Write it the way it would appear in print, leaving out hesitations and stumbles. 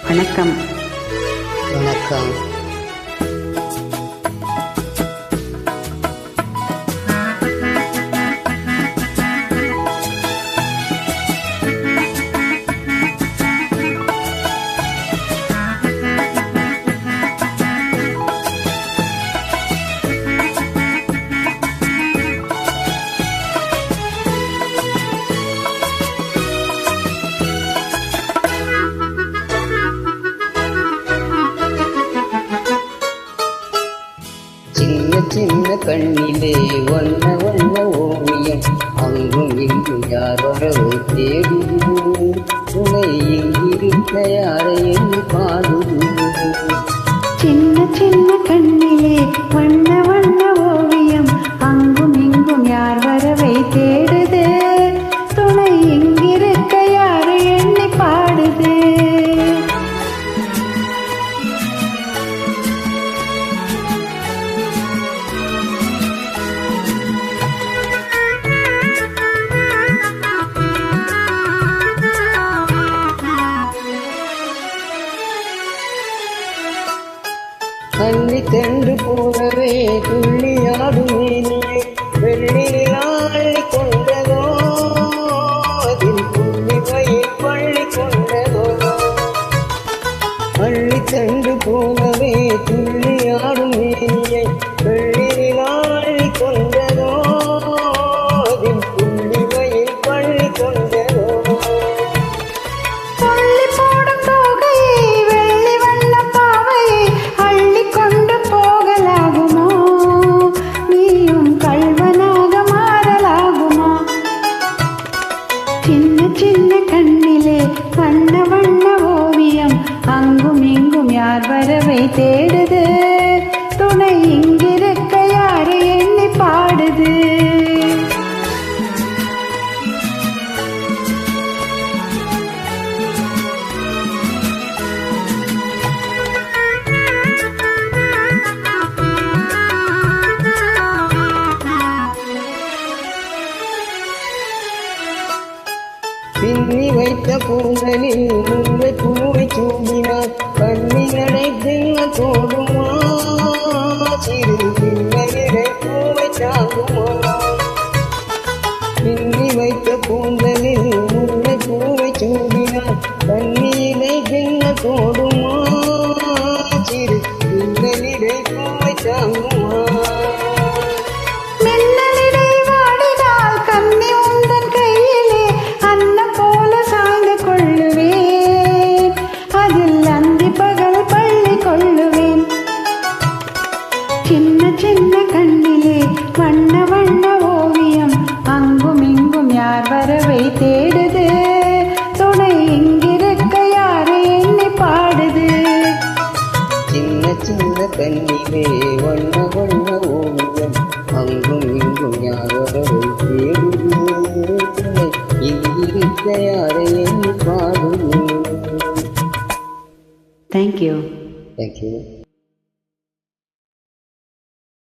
வணக்கம். வணக்கம். சின்ன சின்ன கண்ணிலே வண்ண வண்ண ஓவியம் அங்கும் இங்கும் யார் வரவை தேடி துணை இங்கிருக்க யாரையும் பாடுது. சின்ன சின்ன கண்ணிலே வண்ண வண்ண ஓவியம் அங்கும் இங்கும் யார் வரவை தேடுது துணை இங்கிருக்க யாரை எண்ணி பாடுது. அள்ளி சென்று போகவே துள்ளியாடும் மேனியை வெள்ளி நாளி கொண்டதோ அதில் புள்ளி வயிர் பள்ளி கொண்டதோ. அள்ளி சென்று போகவே துள்ளியாடும் மேனியை வெள்ளி நாளி கொண்டதோ அதில் புள்ளி வயிர் பள்ளி கொண்டதோ. சின்ன சின்ன கண்ணிலே வண்ண வண்ண ஓவியம் அங்கும் இங்கும் யார் வரவை தேடுது துணை இங்கிருக்க யாரை எண்ணி பாடுது. பின்னி வைத்த பூந்தலில் முல்லை பூவை சூடினார் கண்ணி நடைத்தின தோடுமா சிறு பிள்ளையிடை பூவை சாகுமா. பின்னி வைத்த பூந்தலில் முல்லை பூவை சூடினார் கண்ணியிடை பின்ன தோடுமா சிறு பிள்ளையிடை பூவை சாகுமா. சின்ன சின்ன கண்ணிலே வண்ண வண்ண ஓவியம் அங்கும் இங்கும் யார் வரவை தேடுது துணை இங்கிருக்க யாரை எண்ணி பாடுது. சின்ன சின்ன கண்ணிலே வண்ண வண்ண ஓவியம் அங்கும் இங்கும் யார் வரவை தேடுது துணை இங்கிருக்க யாரை எண்ணி பாடுது. Thank you. Thank you.